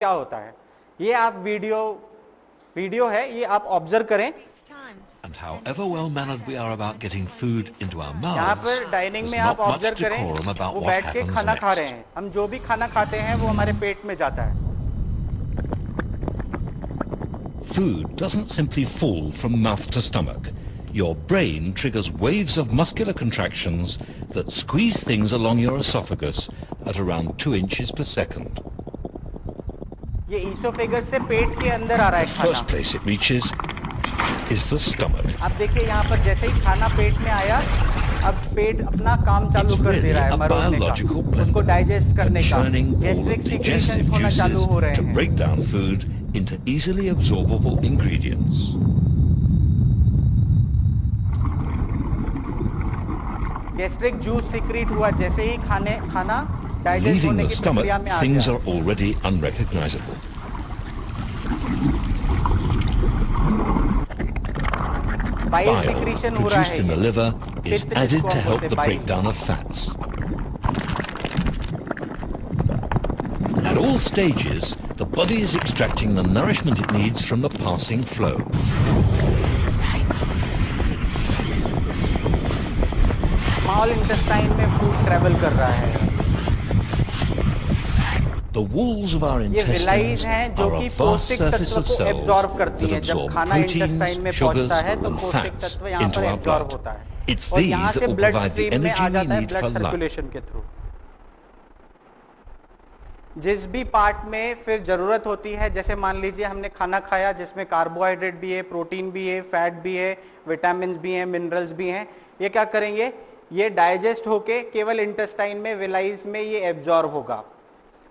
क्या होता है। ये आप वीडियो है, ये आप ऑब्जर्व करें। And however well-mannered we are about getting food into our यहाँ mouths, पर डाइनिंग there's में आप not much ऑब्जर्व करें, decorum about वो what बैठ के happens खाना खा रहे next. हैं। हम जो भी खाना खाते हैं वो हमारे पेट में जाता है। Food doesn't simply fall from mouth to stomach. Your brain triggers waves of muscular contractions that squeeze things along your esophagus at around 2 inches per second. ये ईसोफेगस से पेट के अंदर आ रहा है The खाना। first place it reaches is the stomach. आप देखिए यहाँ पर जैसे ही खाना पेट में आया, अब पेट अपना काम चालू कर दे रहा है मरोड़ने का, उसको डाइजेस्ट करने का। गैस्ट्रिक सिक्रीशंस होना चालू हो रहे to हैं। break down food into easily absorbable ingredients. Gastric juice secrete हुआ जैसे ही खाना डाइजेस्ट Leaving होने the की stomach, प्रक्रिया में आ things गया। are already unrecognizable. Bile secretion हो रहा produced है in the ये। liver is पित्त added जिसको to हम help बोलते the हैं, bile. breakdown of fats. At all stages, the body is extracting the nourishment it needs from the passing flow. Small intestine में फूड ट्रेवल कर रहा है। The walls of our ये विलाइज intestines हैं जो are कि a vast पौष्टिक surface तत्व of को cells एब्जॉर्ब करती that हैं। जब absorb खाना इंटेस्टाइन में proteins, sugars पहुंचता है तो and पौष्टिक fats तत्व यहाँ into पर our एब्जॉर्ब blood. होता है It's और these यहाँ that से will blood provide the stream में आ energy we जाता है need blood for life. Circulation के थ्रू। जिस भी पार्ट में फिर जरूरत होती है, जैसे मान लीजिए हमने खाना खाया जिसमें कार्बोहाइड्रेट भी है, प्रोटीन भी है, फैट भी है, विटामिन भी हैं, मिनरल्स भी हैं, ये क्या करेंगे, ये डाइजेस्ट होके केवल इंटेस्टाइन में विलाइज में ये एब्जॉर्ब होगा।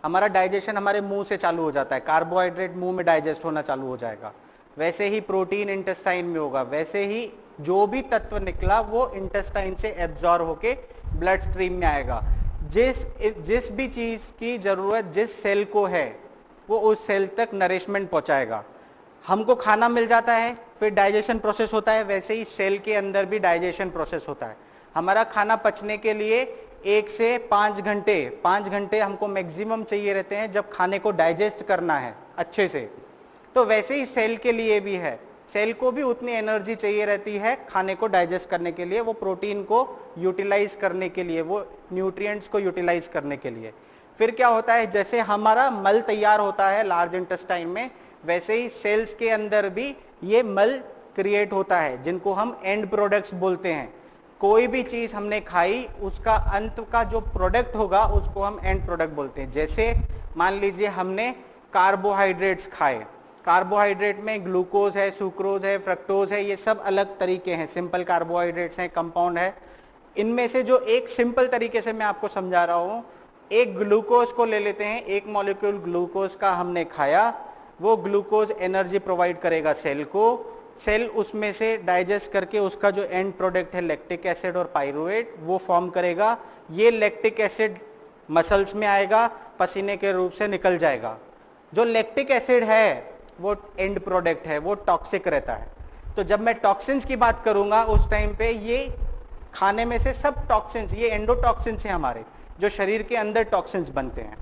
हमारा डाइजेशन हमारे मुंह से चालू हो जाता है, कार्बोहाइड्रेट मुंह में डाइजेस्ट होना चालू हो जाएगा। वैसे ही प्रोटीन इंटेस्टाइन में होगा, वैसे ही जो भी तत्व निकला वो इंटेस्टाइन से एब्जॉर्ब होके ब्लड स्ट्रीम में आएगा। जिस भी चीज की जरूरत जिस सेल को है वो उस सेल तक नरिशमेंट पहुंचाएगा। हमको खाना मिल जाता है, फिर डाइजेशन प्रोसेस होता है, वैसे ही सेल के अंदर भी डाइजेशन प्रोसेस होता है। हमारा खाना पचने के लिए 1 से 5 घंटे हमको मैक्सिमम चाहिए रहते हैं जब खाने को डाइजेस्ट करना है अच्छे से। तो वैसे ही सेल के लिए भी है, सेल को भी उतनी एनर्जी चाहिए रहती है खाने को डाइजेस्ट करने के लिए, वो प्रोटीन को यूटिलाइज करने के लिए, वो न्यूट्रिएंट्स को यूटिलाइज करने के लिए। फिर क्या होता है, जैसे हमारा मल तैयार होता है लार्ज इंटेस्टाइन में, वैसे ही सेल्स के अंदर भी ये मल क्रिएट होता है जिनको हम एंड प्रोडक्ट्स बोलते हैं। कोई भी चीज हमने खाई उसका अंत का जो प्रोडक्ट होगा उसको हम एंड प्रोडक्ट बोलते हैं। जैसे मान लीजिए हमने कार्बोहाइड्रेट्स खाए, कार्बोहाइड्रेट में ग्लूकोज है, सुक्रोज है, फ्रक्टोज है, ये सब अलग तरीके हैं, सिंपल कार्बोहाइड्रेट्स हैं, कंपाउंड है। इनमें से जो एक सिंपल तरीके से मैं आपको समझा रहा हूं, एक ग्लूकोज को ले लेते हैं, एक मॉलिक्यूल ग्लूकोज का हमने खाया, वो ग्लूकोज एनर्जी प्रोवाइड करेगा सेल को, सेल उसमें से डाइजेस्ट करके उसका जो एंड प्रोडक्ट है लैक्टिक एसिड और पाइरुवेट वो फॉर्म करेगा। ये लैक्टिक एसिड मसल्स में आएगा, पसीने के रूप से निकल जाएगा। जो लैक्टिक एसिड है वो एंड प्रोडक्ट है, वो टॉक्सिक रहता है। तो जब मैं टॉक्सिन्स की बात करूंगा उस टाइम पे ये खाने में से सब टॉक्सिन्स, ये एंडोटॉक्सिन्स हैं हमारे, जो शरीर के अंदर टॉक्सिन्स बनते हैं।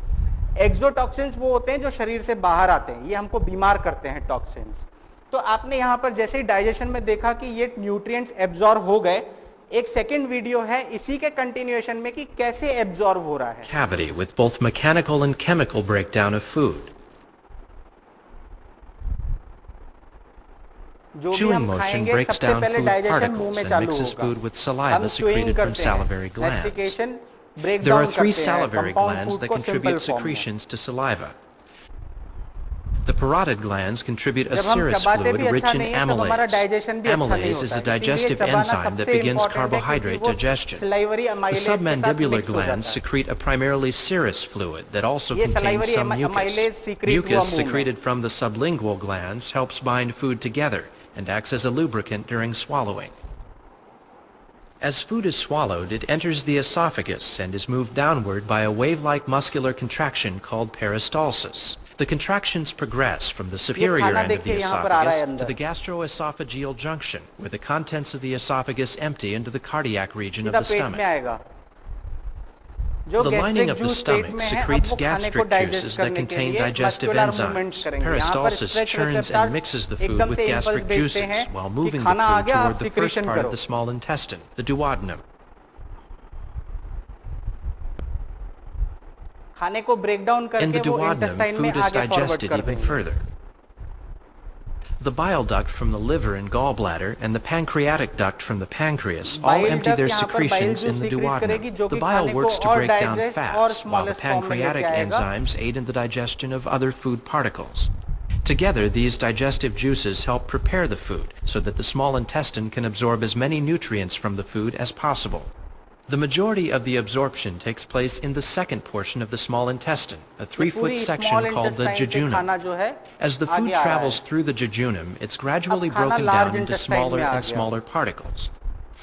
एक्सोटॉक्सिन्स वो होते हैं जो शरीर से बाहर आते हैं, ये हमको बीमार करते हैं टॉक्सिन्स। तो आपने यहाँ पर जैसे ही डाइजेशन में देखा कि ये न्यूट्रिएंट्स एब्जॉर्ब हो गए, एक सेकंड वीडियो है इसी के कंटिन्यूएशन में कि कैसे एब्जॉर्ब हो रहा है। Cavity with both mechanical and chemical breakdown of food. जो भी Chewing हम motion खाएंगे breaks सबसे down पहले food डाइजेशन मुंह particles में and चालू mixes होगा। food with हम saliva च्यूइंग secreted from करते हैं, salivary glands. Mastication break There are down 3 करते हैं salivary compound glands food that को सिंपल contribute फॉर्म में। secretions to saliva. The parotid glands contribute a जब हम serous चबाते fluid भी rich अच्छा in नहीं है तब हमारा amylase. डाइजेशन भी अच्छा नहीं Amylase is होता a है। इसीलिए digestive चबाना enzyme that सबसे begins इंपॉर्टेंट है क्योंकि carbohydrate वो digestion. सलाइवरी The अमाइलेज के साथ submandibular मिक्स हो glands जाता है। secrete a primarily serous fluid that also ये contains salivary some amylase mucus. secrete हुआ Mucus मुंह में। secreted from the sublingual glands helps bind food together and acts as a lubricant during swallowing. As food is swallowed, it enters the esophagus and is moved downward by a wave-like muscular contraction called peristalsis. The contractions progress from the superior खाना end of the देखिए यहाँ पर आ रहा है esophagus अंदर। to the gastroesophageal junction, where the contents of the esophagus empty into the cardiac region of सीधा the pet stomach. में आएगा। जो The lining gastric of the juice pet stomach में है, अब secretes वो खाने को gastric डाइजेस्ट juices that करने के contain लिए digestive मस्कुलर मूवमेंट्स enzymes. करेंगे। यहाँ पर Peristalsis stretch churns and receptors mixes the food एकदम with से इम्पल्स gastric भेजते हैं juices while कि moving the खाना आ food गया, आप toward the first secretion part of करो। the small intestine, the duodenum. खाने को ब्रेक डाउन In करके the वो duodenum, इंटेस्टाइन में food is आगे फॉरवर्ड digested कर even देंगे। further. The bile duct from the liver and gallbladder and the pancreatic duct from the pancreas all Bile empty duct their यहाँ पर bile secretions जो in the secrete करेगी, जो duodenum. The कि bile खाने को works to और break down digest और fats, while the smallest form में लेके pancreatic आएगा। enzymes aid in the digestion of other food particles. Together, these digestive juices help prepare the food so that the small intestine can absorb as many nutrients from the food as possible. The majority of the absorption takes place in the second portion of the small intestine, a 3-foot पूरी section small called the intestine से jejunum. खाना जो है As the आगे food आ रहा travels है। through the jejunum, it's gradually अब खाना broken large down into intestine smaller में आ and गया। smaller particles.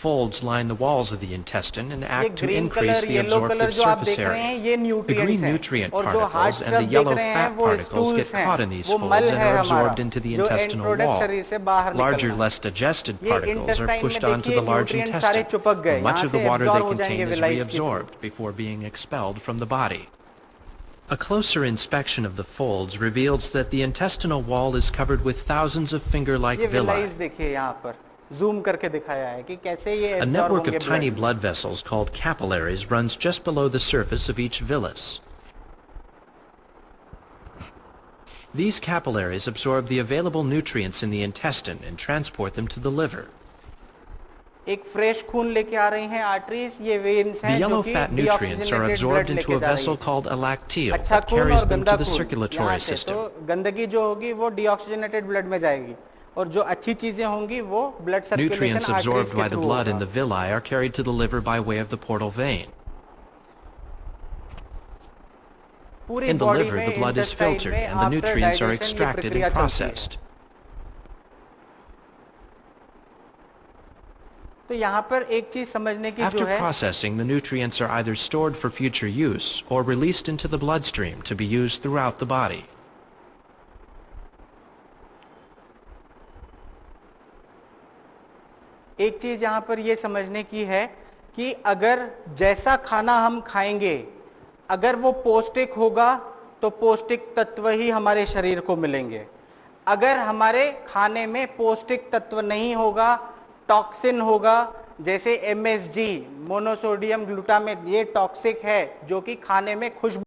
Folds line the walls of the intestine and ये act to green increase colour the yellow colour absorptive जो आप surface देख रहे हैं area. ये The न्यूट्रिएंट्स green हैं nutrient और जो हार्ट particles से and the आप देख yellow रहे हैं fat वो particles get स्टूल्स हैं, caught in these वो मल folds and है are हमारा absorbed into the जो एंड intestinal प्रोडक्ट wall. शरीर से बाहर Larger, निकलना less digested ये particles are इंटेस्टाइन में pushed onto देखिए the large न्यूट्रिएंट सारे intestine. चिपक गए, Much यहाँ of the से water एब्जॉर्ब they हो contain जाएंगे is विलाइस के through. reabsorbed before being expelled from the body. A closer inspection of the folds reveals that the intestinal wall is covered with thousands of finger-like ये villi. विलाइस देखिए यहाँ पर zoom करके दिखाया है कि कैसे ये A एब्जॉर्ब network होंगे of tiny blood. blood vessels called capillaries runs just below the surface of each villus. These capillaries absorb the available nutrients in the intestine and transport them to the liver. एक fresh खून लेके आ रही हैं arteries, ये veins The हैं जो yellow कि fat nutrients are deoxygenated absorbed blood into लेके a जा रही vessel है। called a lacteal अच्छा that खून carries और them गंदा to the खून circulatory यहाँ से, system. तो गंदगी जो होगी वो डीऑक्सीजनेटेड ब्लड में जाएगी और जो अच्छी चीजें होंगी वो blood Nutrients circulation arteries absorbed by के the थ्रू blood in होगा। the villi are carried to the liver by way of the portal vein. पूरी In the बॉडी liver, में the blood is intestine filtered में and the after nutrients are digestion ये extracted प्रक्रिया and चलती है। processed. तो यहाँ पर एक चीज समझने की After जो है processing, the nutrients are either stored for future use or released into the bloodstream to be used throughout the body. एक चीज यहाँ पर ये समझने की है कि अगर जैसा खाना हम खाएंगे अगर वो पौष्टिक होगा तो पौष्टिक तत्व ही हमारे शरीर को मिलेंगे। अगर हमारे खाने में पौष्टिक तत्व नहीं होगा, टॉक्सिन होगा, जैसे MSG मोनोसोडियम ग्लूटामेट, ये टॉक्सिक है जो कि खाने में खुशबू